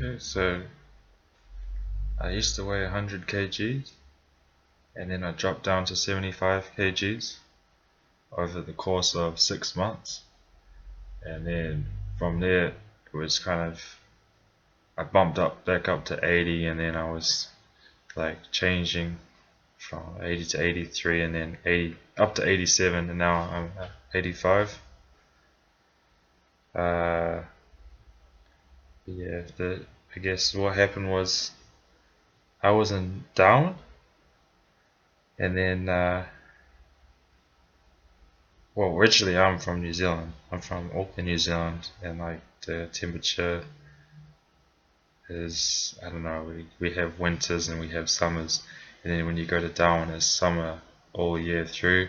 Okay, so I used to weigh 100 kgs and then I dropped down to 75 kgs over the course of 6 months. And then from there, it was kind of, I bumped up back up to 80, and then I was like changing from 80 to 83, and then 80 up to 87, and now I'm at 85. Uh, yeah, I guess what happened was I wasn't down, and then well, originally I'm from New Zealand. I'm from Auckland, New Zealand, and like the temperature is, I don't know, we have winters and we have summers, and then when you go to Darwin it's summer all year through,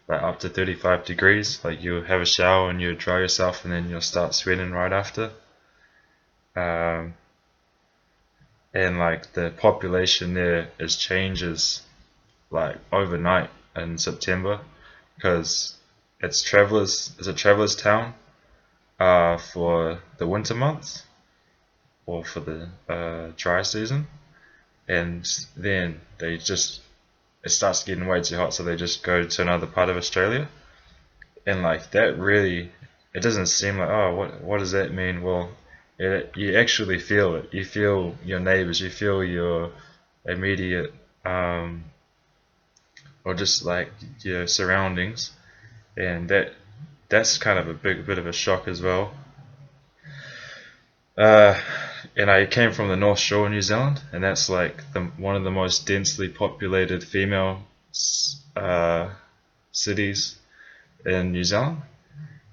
like up to 35 degrees. Like you have a shower and you dry yourself and then you'll start sweating right after. Um, and like the population there is changes like overnight in September because it's a travelers town for the winter months or for the dry season, and then it starts getting way too hot, so they just go to another part of Australia, and like that really, it doesn't seem like, oh, what does that mean? Well, you actually feel it. You feel your neighbors. You feel your immediate or just like your surroundings, and that's kind of a bit of a shock as well. Uh, and I came from the North Shore of New Zealand, and that's like one of the most densely populated female uh, cities in New Zealand.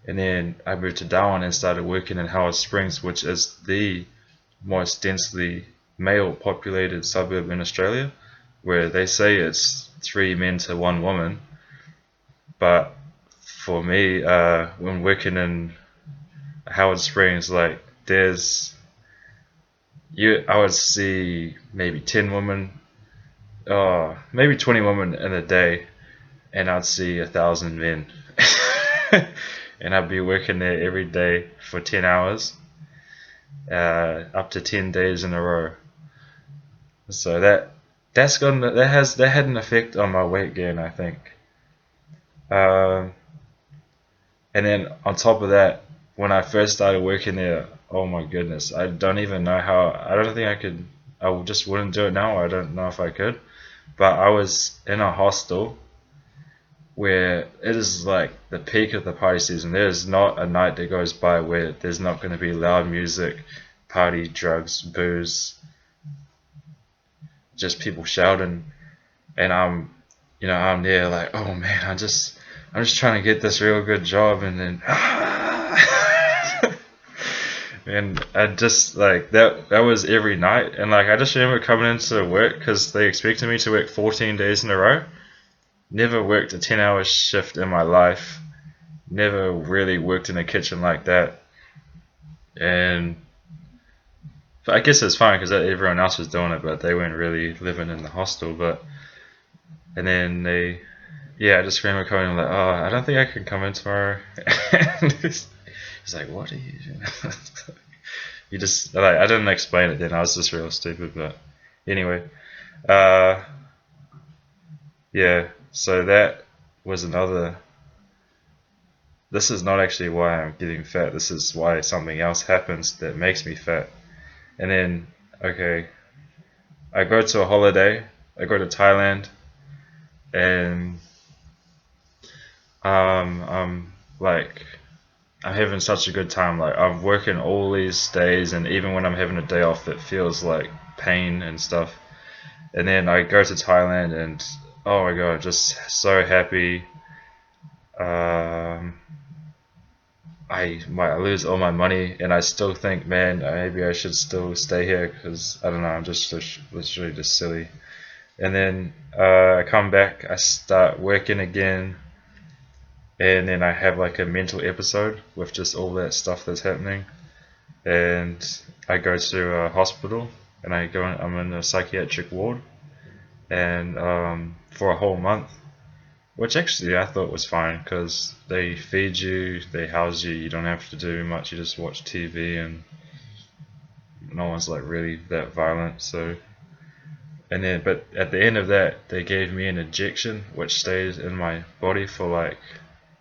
And then I moved to Darwin and started working in Howard Springs, which is the most densely male populated suburb in Australia, where they say it's 3 men to 1 woman. But for me, when working in Howard Springs, like I would see maybe 10 women, maybe 20 women in a day, and I'd see 1,000 men. And I'd be working there every day for 10 hours, up to 10 days in a row. So that had an effect on my weight gain, I think. Um, and then on top of that, when I first started working there, oh my goodness, I don't even know how. I don't think I could. I just wouldn't do it now. I don't know if I could. But I was in a hostel where it is like the peak of the party season. There is not a night that goes by where there's not going to be loud music, party, drugs, booze, just people shouting, and I'm there like, oh man, I'm just trying to get this real good job, and then and I just like that was every night, and like I just remember coming into work because they expected me to work 14 days in a row. Never worked a 10-hour shift in my life. Never really worked in a kitchen like that. And but I guess it's fine because everyone else was doing it, but they weren't really living in the hostel. But and then I just remember coming and like, oh, I don't think I can come in tomorrow. And he's like, what are you doing? You just like, I didn't explain it then. I was just real stupid. But anyway, uh, yeah. So that was another. This is not actually why I'm getting fat. This is why something else happens that makes me fat. And then, okay, I go to a holiday. I go to Thailand, and I'm like, I'm having such a good time. Like I'm working all these days, and even when I'm having a day off, it feels like pain and stuff. And then I go to Thailand, and oh my god, just so happy. Um, I lose all my money, and I still think, man, maybe I should still stay here because I don't know, I'm just literally just silly. And then I come back, I start working again, and then I have like a mental episode with just all that stuff that's happening, and I go to a hospital, and I'm in a psychiatric ward, and for a whole month. Which actually I thought was fine because they feed you, they house you, you don't have to do much, you just watch TV and no one's like really that violent. So, and then, but at the end of that, they gave me an injection which stayed in my body for like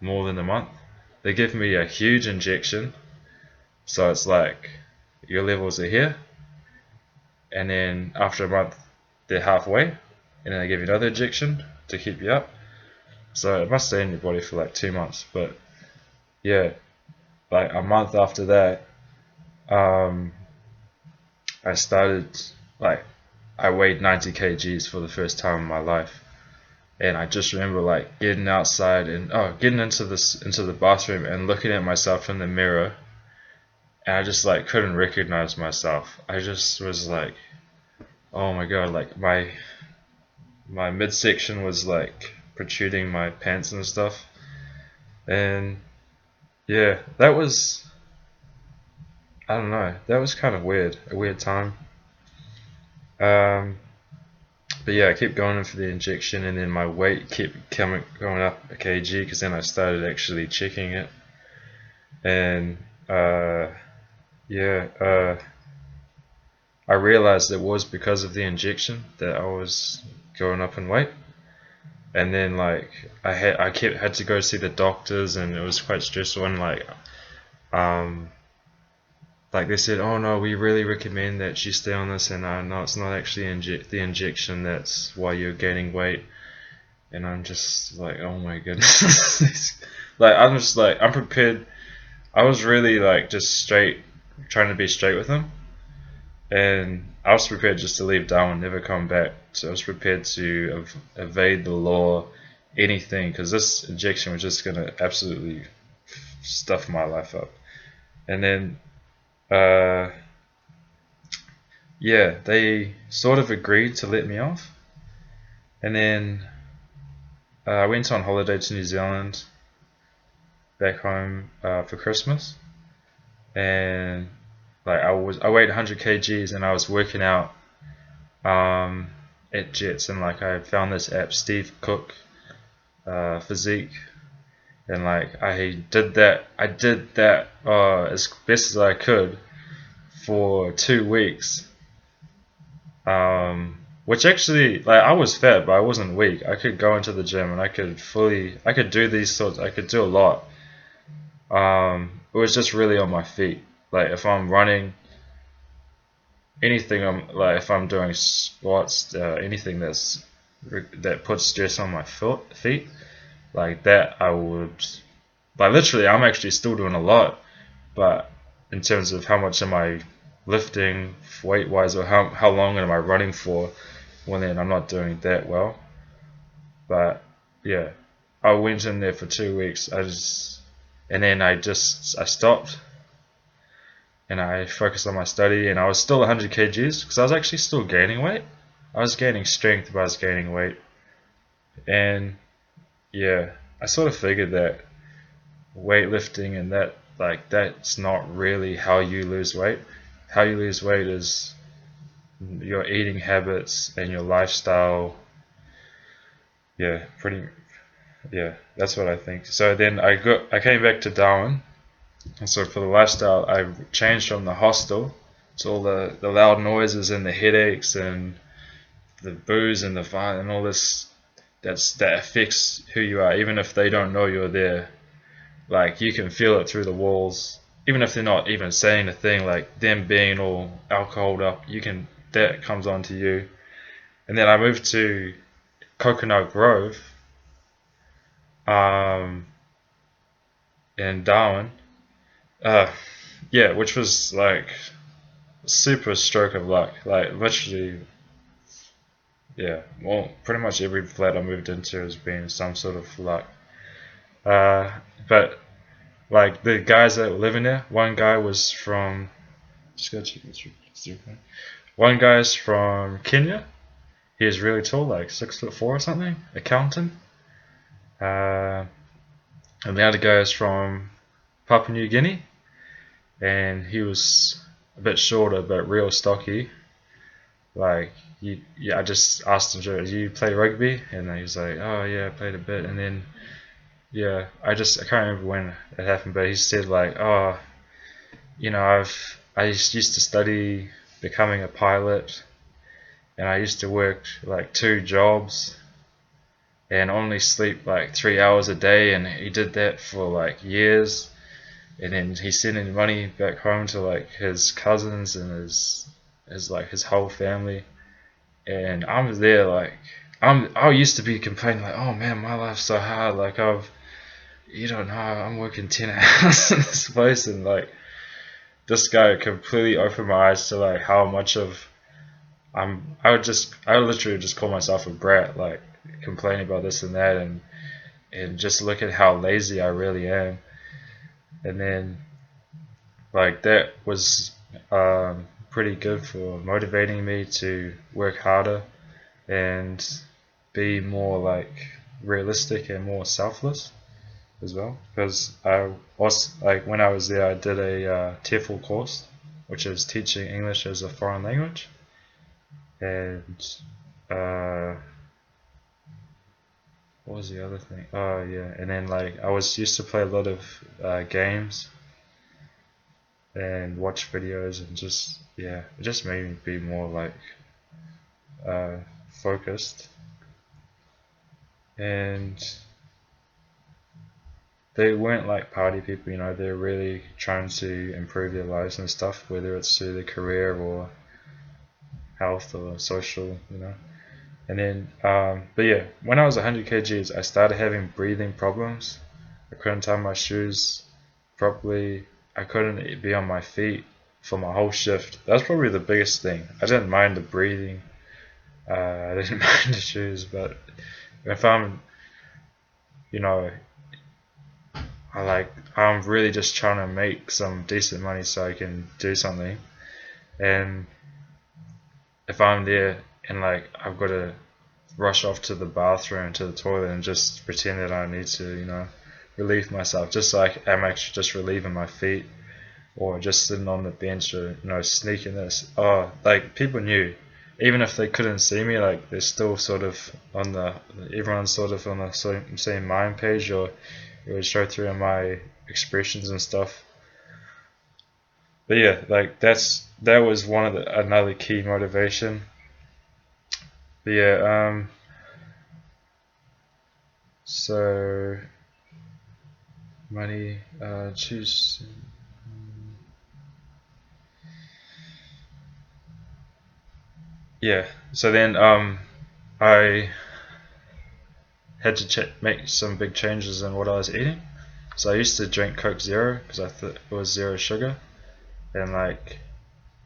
more than a month. They give me a huge injection, so it's like your levels are here, and then after a month they're halfway, and then they give you another injection to keep you up. So it must stay in your body for like 2 months. But yeah, like a month after that, um, I started like I weighed 90 kgs for the first time in my life, and I just remember like getting outside and getting into the bathroom and looking at myself in the mirror, and I just like couldn't recognize myself. I just was like, oh my god, like my midsection was like protruding my pants and stuff, and yeah, that was, I don't know, that was kind of weird, a weird time. Um, but yeah, I kept going in for the injection, and then my weight kept going up a kg because then I started actually checking it, and yeah, I realized it was because of the injection that I was going up in weight, and then like had to go see the doctors, and it was quite stressful, and um like they said, oh no, we really recommend that you stay on this, and no, it's not actually the injection that's why you're gaining weight. And I'm just like, oh my goodness. Like I'm just like, I'm prepared. I was really like just straight, trying to be straight with him, and I was prepared just to leave Darwin, never come back. So I was prepared to evade the law, anything, because this injection was just gonna absolutely stuff my life up. And then uh yeah, they sort of agreed to let me off, and then I went on holiday to New Zealand, back home for Christmas, and like I weighed 100 kgs, and I was working out at Jets, and like I found this app, Steve Cook Physique, and like I did that as best as I could for 2 weeks. Which actually, like, I was fat, but I wasn't weak. I could go into the gym and I could do I could do a lot. It was just really on my feet. Like, if I'm running, if I'm doing squats, anything that puts stress on my feet, like that, I would, like, literally, I'm actually still doing a lot, but in terms of how much am I lifting weight wise, or how long am I running for, well then I'm not doing that well. But yeah, I went in there for 2 weeks. And then I stopped, and I focused on my study, and I was still 100 kgs because I was actually still gaining weight. I was gaining strength, but I was gaining weight. And yeah, I sort of figured that weightlifting and that's not really how you lose weight. How you lose weight is your eating habits and your lifestyle. Yeah, that's what I think. So then I came back to Darwin, and so for the lifestyle I changed from the hostel to all the loud noises and the headaches and the booze and the fun and all this that affects who you are, even if they don't know you're there. Like, you can feel it through the walls, even if they're not even saying a thing. Like, them being all alcoholed up, that comes onto you. And then I moved to Coconut Grove, um, in Darwin. Uh, yeah, which was like super stroke of luck. Like, literally, yeah. Well, pretty much every flat I moved into has been some sort of luck. Uh, but like the guys that were living there, one guy was from, just gotta check this. One guy's from Kenya. He is really tall, like 6'4" or something. Accountant. Uh, and the other guy is from Papua New Guinea, and he was a bit shorter but real stocky. Like, I just asked him, "Do you play rugby?" And he was like, "Oh yeah, I played a bit." And then yeah, I can't remember when it happened, but he said like, "Oh, I used to study becoming a pilot, and I used to work like 2 jobs and only sleep like 3 hours a day, and he did that for like years. And then he's sending money back home to like his cousins and his whole family. And I'm there like I used to be complaining like, oh man, my life's so hard. Like you don't know, I'm working 10 hours in this place, and like this guy completely opened my eyes to like how much of I literally just call myself a brat, like complaining about this and that, and just look at how lazy I really am. And then like that was pretty good for motivating me to work harder and be more like realistic and more selfless as well. Because I was like when I was there, I did a TEFL course, which is teaching English as a foreign language, and uh, what was the other thing? Oh yeah, and then like I was used to play a lot of games and watch videos, and just yeah, it just made me be more like uh, focused. And they weren't like party people, you know. They're really trying to improve their lives and stuff, whether it's through their career or health or social, you know. And then, but yeah, when I was 100 kgs, I started having breathing problems. I couldn't tie my shoes properly. I couldn't be on my feet for my whole shift. That was probably the biggest thing. I didn't mind the breathing. I didn't mind the shoes, but if I'm, you know, I'm really just trying to make some decent money so I can do something. And if I'm there and like I've got to rush off to the bathroom, to the toilet, and just pretend that I need to, you know, relieve myself, just like I'm actually just relieving my feet, or just sitting on the bench, or you know, sneaking this. Oh, like people knew, even if they couldn't see me, like they're still sort of on the everyone's sort of on the same mind page, or it would show through in my expressions and stuff. But yeah, like that was one of another key motivation. But yeah, so money, choose. Yeah, so then I had to make some big changes in what I was eating. So I used to drink Coke Zero because I thought it was zero sugar, and like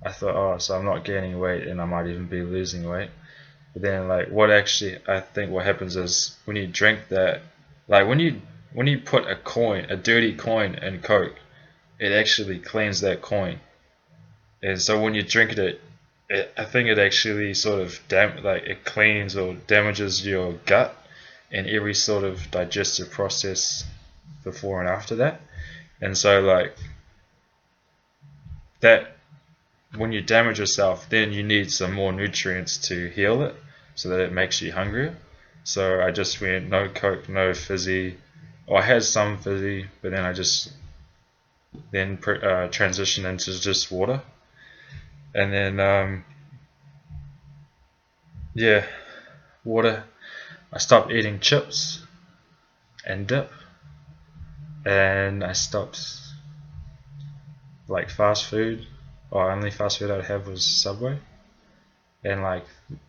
I thought, oh, so I'm not gaining weight, and I might even be losing weight. But then like what actually I think what happens is when you drink that, like when you put a dirty coin in Coke, it actually cleans that coin. And so when you drink I think it actually sort of like it cleans or damages your gut and every sort of digestive process before and after that. And so like that, when you damage yourself, then you need some more nutrients to heal it, so that it makes you hungrier. So I just went no Coke, no fizzy. Or I had some fizzy, but then I just transitioned into just water. And then yeah, water. I stopped eating chips and dip, and I stopped like fast food. Or only fast food I'd have was Subway, and like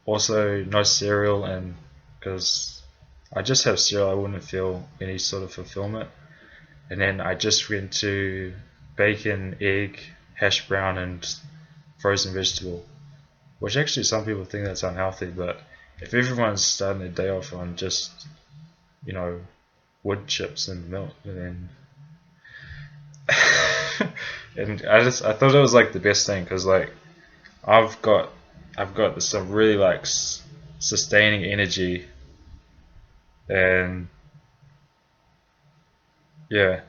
also no cereal, and because I just have cereal, I wouldn't feel any sort of fulfillment. And then I just went to bacon, egg, hash brown, and frozen vegetable, which actually some people think that's unhealthy, but if everyone's starting their day off on just, you know, wood chips and milk, then and I thought it was like the best thing, because like I've got some really like sustaining energy, and yeah,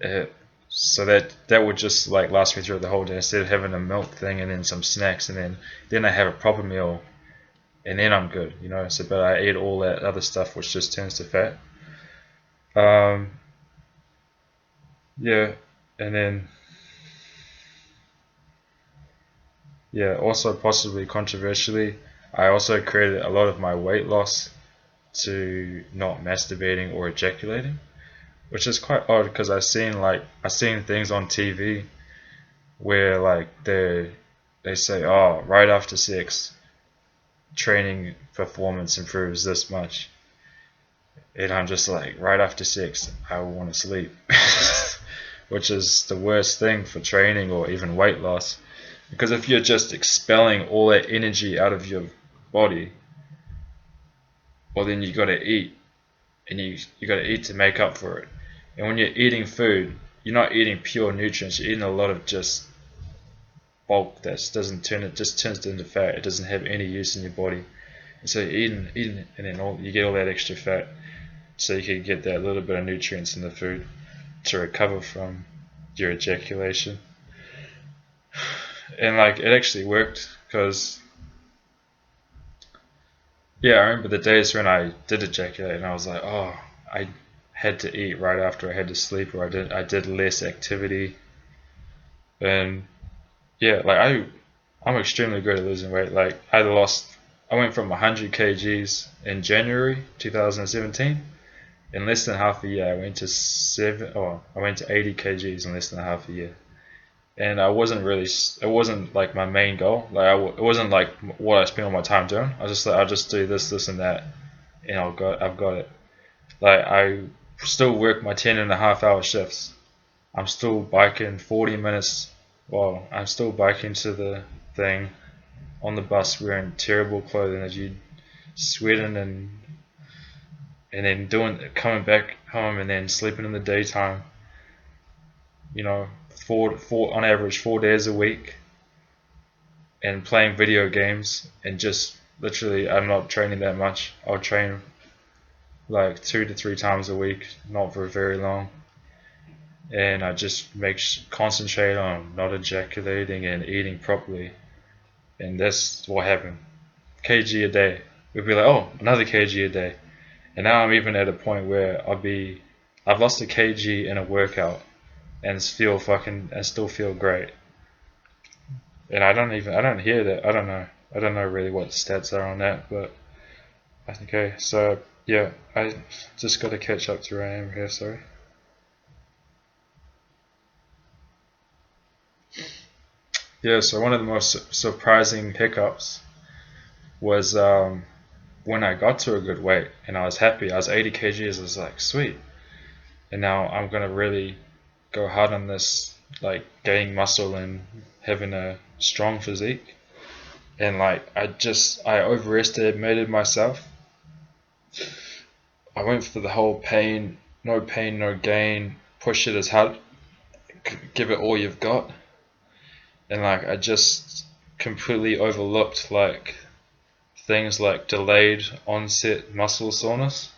it, so that would just like last me through the whole day, instead of having a milk thing and then some snacks, and then I have a proper meal, and then I'm good, you know. So but I eat all that other stuff which just turns to fat. Um, yeah, and then Yeah, also possibly controversially, I also created a lot of my weight loss to not masturbating or ejaculating, which is quite odd because I seen things on TV where like they say, oh, right after sex training performance improves this much, and I'm just like, right after sex I want to sleep. Which is the worst thing for training or even weight loss, because if you're just expelling all that energy out of your body, well then you got to eat, and you got to eat to make up for it. And when you're eating food, you're not eating pure nutrients, you're eating a lot of just bulk that doesn't turn, it just turns into fat. It doesn't have any use in your body. And so you're eating, and then you get all that extra fat, so you can get that little bit of nutrients in the food to recover from your ejaculation. And like it actually worked because, yeah, I remember the days when I did ejaculate and I was like, oh, I had to eat right after I had to sleep, or I did less activity. And yeah, like I'm extremely good at losing weight. Like I went from 100 kgs in January 2017. In less than half a year, I went to 80 kgs in less than half a year. And it wasn't like my main goal. It wasn't like what I spent all my time doing. I was just like, I'll just do this, and that, and I've got it. Like I still work my 10.5 hour shifts. I'm still biking 40 minutes. Well, I'm still biking to the thing on the bus wearing terrible clothing as you sweating, and then coming back home and then sleeping in the daytime. You know, four on average 4 days a week, and playing video games, and just literally I'm not training that much. I'll train like 2 to 3 times a week, not for very long, and I just concentrate on not ejaculating and eating properly, and that's what happened. Kg a day. We'd be like, oh, another kg a day, and now I'm even at a point where I've lost a kg in a workout and still feel great. And I don't hear that. I don't know really what the stats are on that, but okay. So yeah, I just got to catch up to where I am here. Sorry. Yeah. So one of the most surprising hiccups was when I got to a good weight and I was happy. I was 80 kgs. I was like, sweet. And now I'm gonna really go hard on this, like gaining muscle and having a strong physique. And like I overestimated myself. I went for the whole pain, no gain, push it as hard, give it all you've got. And like I just completely overlooked like things like delayed onset muscle soreness.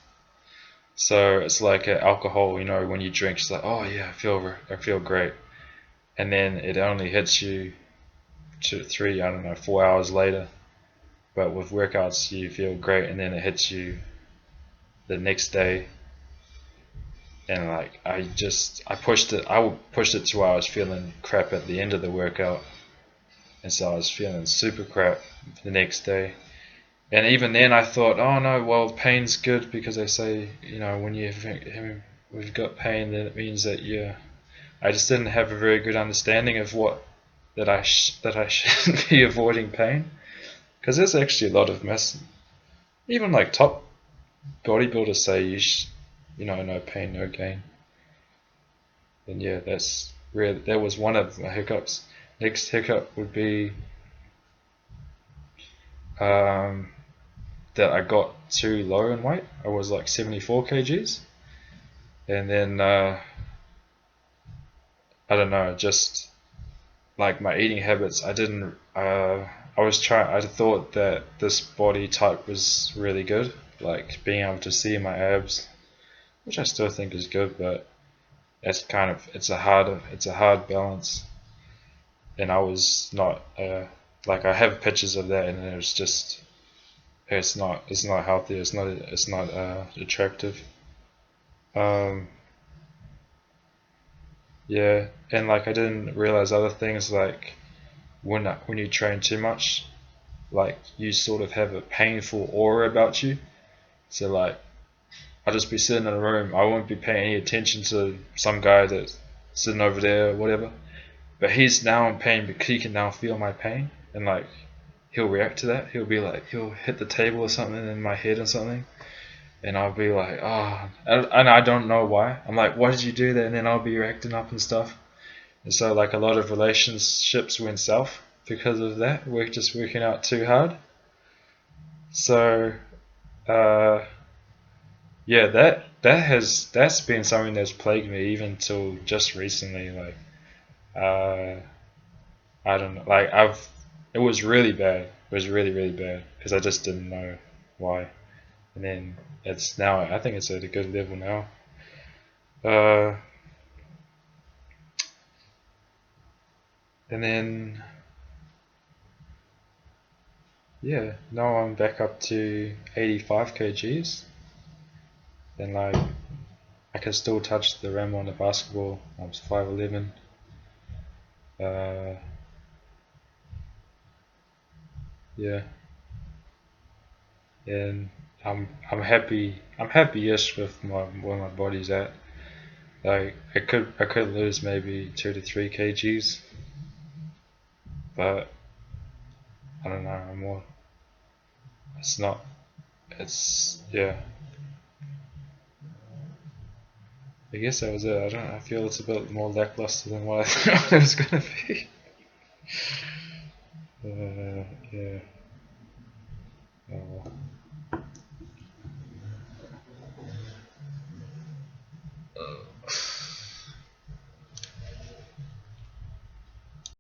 So it's like alcohol, when you drink, it's like, oh yeah, I feel great, and then it only hits you 2, 3, I don't know, 4 hours later. But with workouts, you feel great, and then it hits you the next day. And like I pushed it to where I was feeling crap at the end of the workout, and so I was feeling super crap the next day. And even then I thought, oh no, well, pain's good, because they say, when we've got pain, then it means that I just didn't have a very good understanding of that I shouldn't be avoiding pain, because there's actually a lot of even like top bodybuilders say no pain, no gain. And yeah, that was one of my hiccups. Next hiccup would be um, that I got too low in weight. I was like 74 kgs, and then I don't know, just like my eating habits. I didn't. I thought that this body type was really good, like being able to see my abs, which I still think is good, but it's a hard balance. And I was not like, I have pictures of that, and it was just, it's not healthy. It's not attractive. Um, yeah, and like I didn't realize other things, like when you train too much, like you sort of have a painful aura about you. So like I'll just be sitting in a room, I won't be paying any attention to some guy that's sitting over there or whatever. But he's now in pain because he can now feel my pain, and like he'll react to that. He'll be like, he'll hit the table or something in my head or something, and I'll be like, oh, and I don't know why. I'm like, why did you do that? And then I'll be reacting up and stuff. And so like a lot of relationships went south because of that. We're just working out too hard. So uh, yeah, that's been something that's plagued me even till just recently. Like I don't know, like it was really bad. It was really bad because I just didn't know why. And then it's now, I think it's at a good level now. Uh, and then yeah, now I'm back up to 85 kgs. Then like I can still touch the rim on the basketball. I'm 5'11". Uh, yeah, and I'm happy. I'm happy-ish with where my body's at. Like I could lose maybe 2 to 3 kgs, but I don't know. I'm more. It's not. It's yeah. I guess that was it. I don't know. I feel it's a bit more lackluster than what I thought it was gonna be. Yeah. Oh, well.